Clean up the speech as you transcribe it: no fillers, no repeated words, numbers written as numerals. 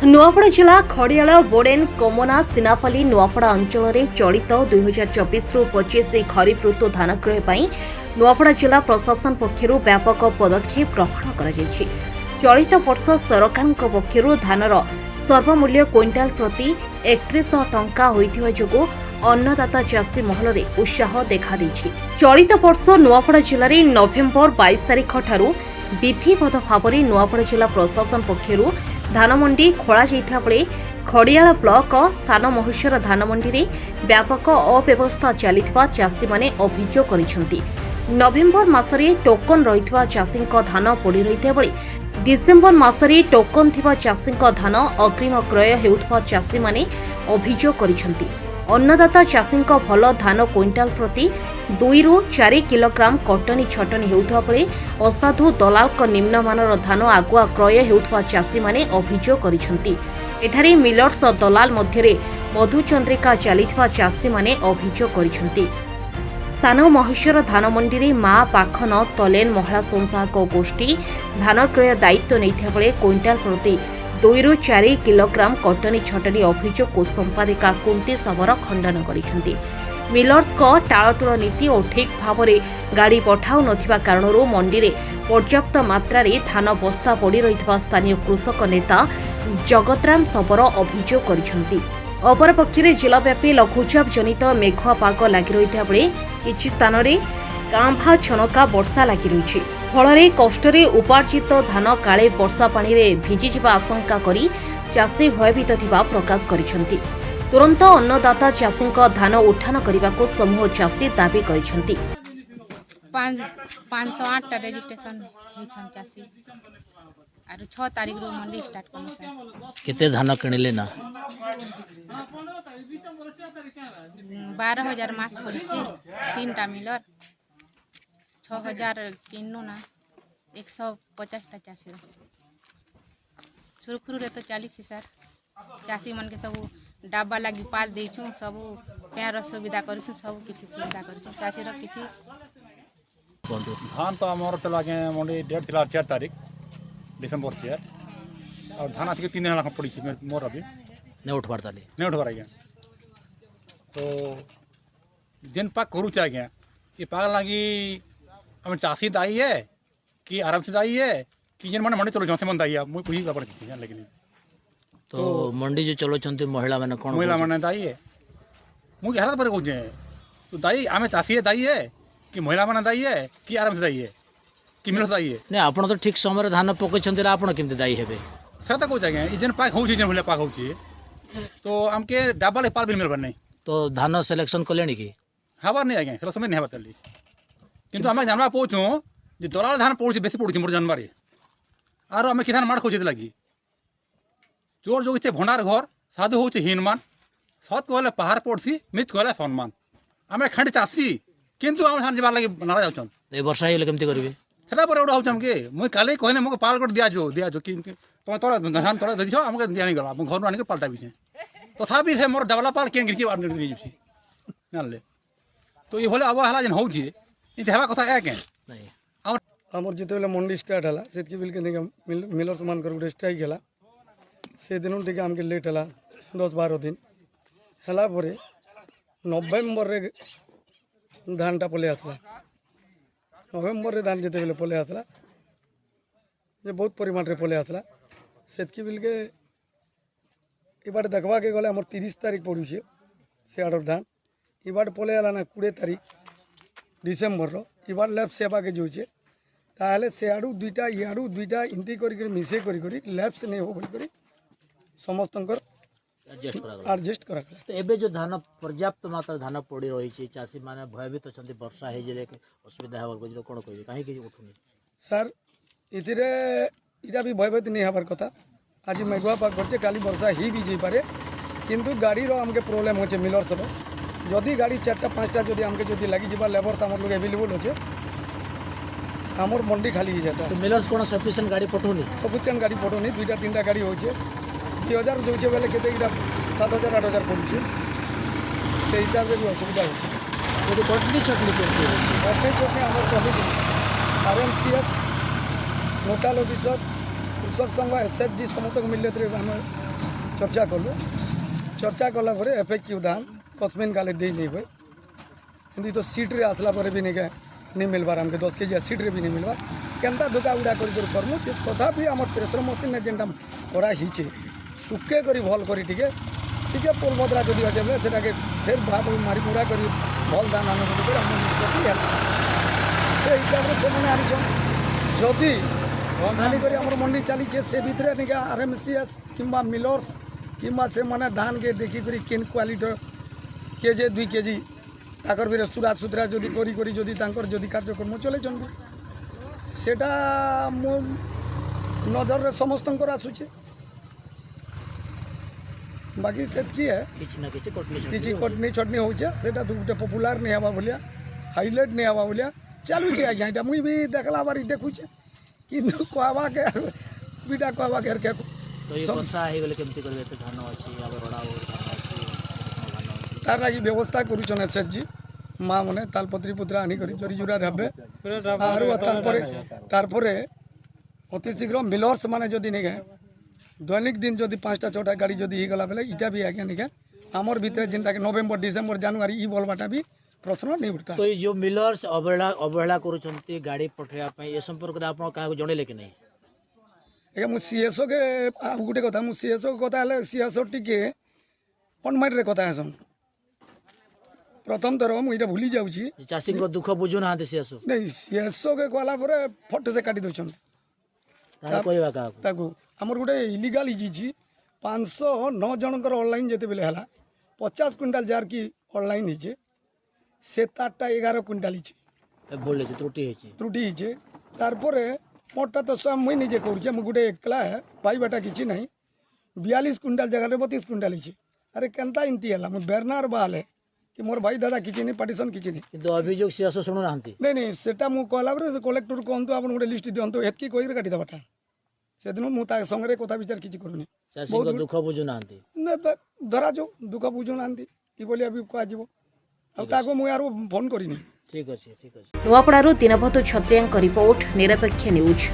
नुआपड़ा जिला खड़ियाल बोडेन कमना सिनाफाली नुआपड़ा अंचल में चलित 2024-25 खरीफ ऋतु धान क्रय पर नुआपड़ा जिला प्रशासन पक्षर व्यापक पदक्षेप ग्रहण कर चलित वर्ष सरकार पक्षर धानर सर्वमूल्य क्विंटाल प्रति 3100 टंका होइथिबा जोगु अन्नदाता चाषी महल में उत्साह देखा चलित वर्ष नुआपड़ा जिले में नवेम्बर 22 तारिख ठारू विधिवत भाव में नुआपड़ा जिला प्रशासन पक्षर धानमंडी खोला जाइथा बेले खड़ियाल ब्लॉक स्थान महेश्वर धानमंडी रे व्यापक अव्यवस्था चलिथिबा चाषी माने अभियोग करिसेंती। नवेम्बर मासरे टोकन रहितबा चाषींक धान पड़ी रहिथा बेले डिसेम्बर मासरे टोकन थिबा चाषींक धान अग्रिम क्रय हेउथबा चाषी माने अभियोग करिसेंती। अन्नदाता चाषींक भल धान क्विंटाल प्रति 2 ରୁ 4 किलोग्राम कटनी छटनी हेउथबा बेले असाधु दलालक निम्नमानर धान आगुआ क्रय हेउथबा चाषी माने अभियोग करिसेंती। एठारे मिलर्स दलाल मध्यरे मधुचंद्रिका चलिथिबा चाषी माने अभियोग करिसेंती। सानो महेश्वर धानमंडी रे मां पाखन तलेन महिला स्वयंसहायक गोष्ठी धान क्रय दायित्व नैथिबा बेले क्विंटाल प्रति 2 ରୁ 4 किलोग्राम कटनी छटनी अभियोग को संपादिका कुंती साबर खंडन करिसेंती। मिलर्स को टाळटुळ नीति और ठीक भाव में गाड़ी पठाऊ नथिबा कारणरू मंडी रे पर्याप्त मात्रा रे धान बस्ता पड़ी रहितबा स्थानीय कृषक नेता जगतराम सबर अभियोग करिसेंती। अपरपक्षे जिलाव्यापी लघुचाप जनित मेघुआ पाग लागि रहिता बेले किछि स्थान रे कांभा छनका वर्षा लागि रहिछि। फलरे कष्टरे उपार्जित धान काले वर्षा पानी रे भिजी जिबा आशंका करी चाषी भयभीत थिबा प्रकाश करिसेंती। तुरंत अन्नदाता चाषींक धान उठान करने समूह चाषी दाबी करिसेंती। 508 रजिस्ट्रेशन चाषी आरो 6 तारिख रो मंडी स्टार्ट करनी। केते धान किनिले ना 12000 मास पड़ी 3टा मिलर 6000 किन्नु ना 150 टा चाषी सुरखुरु रे तो 40 सर चाषी मन के सब डाबा लगी पाल देछु सब प्यार सुविधा करिछु सब किछि सुविधा करिछु चाषी रो किछि धान तो आमर चला के मंडी डेट थिला 4 तारिख डिसेंबर 4 और धान आके 3 लाख पड़ी छी मोर अभी ने उठबार ताली नहीं उठबार गया तो जिन पाक करू चा गया ये पाक लगी हम चाषी दाई है कि आराम से दाई है कि जिन माने मंडी चलो जसे मन दाई है मुई कोई खबर किछि जान लेकिन तो मंडी जो चलो चंती महिला माने कोन महिला माने दाई है मुझे हरात पर कहूँ तो दाई आमे चाषी है दाई है कि महिला माने दाई है कि आराम से दाई है कि मिलस दाई है नहीं आपण तो ठीक समय धान पकै छंती आपण केमते दाई हेबे सेता को जागे ई जेन पाक होउची जेन भले पाक होउची तो हमके डाबा ले पाल बिल मिलबा नहीं तो धान सिलेक्शन कलेनी की हबार नहीं आगे सेला समय नहीं हबा तली किंतु हमें जानवा पहुँचू जे दलाल धान पड़ुची बेसी पड़ुची मोर जानबारे आरो हमें किधान मार खोजे लगी चोर जो इच्छे भंडार घर साधु होउची हीनमान सत कहले पहाड़ पड़सी मित कहले सम्मान आमे खंड चासी किंतु हम धान जबार लगी नारा जाउछन ए वर्षा हेले केमते करबे सेटा पर उड़ा हम के मुई काले कहने मको पाल कर दिया जो कि तो तोरा धान तोरा ददिछ हमके दिया नहीं गला घर आनी के पलटा भी तथापि से मोर डबला पाल के गिरकी आनी दी जिसी जानले तो ये भले अवहेला जन होउची इ हेबा कथा ए के नहीं हमर जिते बेले मंडी स्टार्ट हला सेतकी बिल के मिलर्स मान कर स्ट्राइक हला से दिन टिके हमके लेट हला 10-12 दिन हला परे नवेम्बर रे धानटा पले आसला नवेम्बर रे धान जिते बेले पले आसला जे बहुत परिमाण रे पले आसला सेतकी बिल के इबार देखवा के गले हमर 30 तारिख पड़ुछे से आडर धान इबार पले आला ना 20 तारिख डिसेम्बर रो इबार लेफ्ट सेवा के जोचे ताले सेआडू दुईटा याडू दुईटा इनती करी मिसे करी लेफ्ट नहीं हो बोली समस्तंकर एडजस्ट करा तो एबे जो धान पर्याप्त मात्रा धान पड़ी रही छी चाषी माने भयभीत अछंती वर्षा हे जे असुविधा हवर को जो कोन कहबे काहे के उठुनी सर इथिरे इटा भी भयभीत नहीं हबार कथा आज मेघुआ पाक करछे काली वर्षा ही भी जे पारे किंतु गाड़ी रो हमके प्रॉब्लम होचे मिलर सब जदी गाड़ी 4टा 5टा जदी हमके जदी लागि जिबा लेबर त हमर लोग अवेलेबल होचे हमर मंडी खाली हो जाता तो मिलर्स कोन सफिशिएंट गाड़ी पठोनी सफिशिएंट गाड़ी पठोनी 2टा 3टा गाड़ी होचे 2000 जोचे बेले केते इटा 7000 8000 पड़ुचे से हिसाब से भी असुविधा होचे तो कटनी छटनी करते हमर कभी आरएमसीएस नोटाल ऑफिसर कृषक संघ एसएचजी समस्त मिलत रे हम चर्चा कलु चर्चा कला पर एफेक्टिव दाम कस्मिन काले दे नहीं हुए हिंदी तो सीट रे आसला पर भी नहीं मिलबार हमके 10 केजी सीट रे भी नहीं मिलबार केनता धोका उड़ा करमु तथापि आम प्रेसर मशीन जेनटा करा हिचे सुखे करी भल करी टिके पोल बदला जदि अच्छे बोले से फिर भाग मारी मुड़ा कर भल धान आन निष्पत्ति है से हिसाब से आनीछन जदि आनिक मंडी चली से भितर निके RMCS किंबा मिलर्स किंबा से माने धान के देखिक केन क्वालिटी केजे 2 केजी ताकर भी सुरा सुतरा जदि करी जदि तांकर जदि कार्यक्रम चले सेटा मो नजर रे समस्तंकर आसुचे बाकी सेतकी है किछि कटनी छटनी होचे सेटा तो गुटे पॉपुलर नहीं हवा बोलिया हाईलाइट नहीं हवा बोलिया चालू छे आज्ञा एटा मुई भी देखला बारी देखुचे किंतु कहवा के बिटा कहवा के के तो ये वर्षा हे गेले केमती करबे त धान अछि अब रोडा और धान अछि तार लागी व्यवस्था करूछन एसएचजी माँ मने तालपत्री पुत्रा आनी करी चोरी चुरा ढाबे आरो तारपरे अति शीघ्र मिलर्स माने जदि नहीं गए दैनिक दिन जदि 5टा 6टा गाड़ी जदि ही गला बेले इटा भी आगे नहीं आमर भितर जिनटा नवेम्बर डिसेम्बर जनवरी ई बोलबाटा भी प्रश्न नहीं उठता। तो ये जो मिलर्स अवहेला करूछंती गाड़ी पठेया पई ए संपर्क आपन का जणेले कि नहीं ए मु सीएसओ के गुटे कथा मु सीएसओ कथा हले सीएसओ टिके ऑनमाइट रे कथा हसन प्रथम थर मुझे भूली जाऊँगी चाषी को दुख बुझु ना सीएसओ नहीं सीएसओ के कहला पर फट से काटी दौन आमर गोटे इलिगाल हिजी 509 जनकर ऑनलाइन जिते बेले है 50 क्विंटाल जार की ऑनलाइन हिचे से 11 क्विंटाल त्रुटि हिचे तारपरे मोटा तो सब मुई निजे करुचे मु गोटे एकला है भाई बेटा किसी नहीं 42 क्विंटाल जगह 32 क्विंटाल हिचे अरे केनता इनती है मु बेरनार बाल है कि मोर भाई दादा किसी नहीं पार्टीशन किसी नहीं किंतु अभियोग सीएसओ सुनु नांती नहीं सेटा मु कहला रे कलेक्टर कहंतु आपन गोटे लिस्ट दियंतु एतकी कहि काटी दबाटा से दिन मु ता संगे कथा विचार किछि करूनी चाषी को दुख बुझु नांती धरा जो दुख बुझु नांती ई बोली अभी को आजिबो अब ताको मु यार फोन करिनी ठीक अछि नुआपड़ारू दिनबंधु छत्रियांक रिपोर्ट निरपेक्ष न्यूज।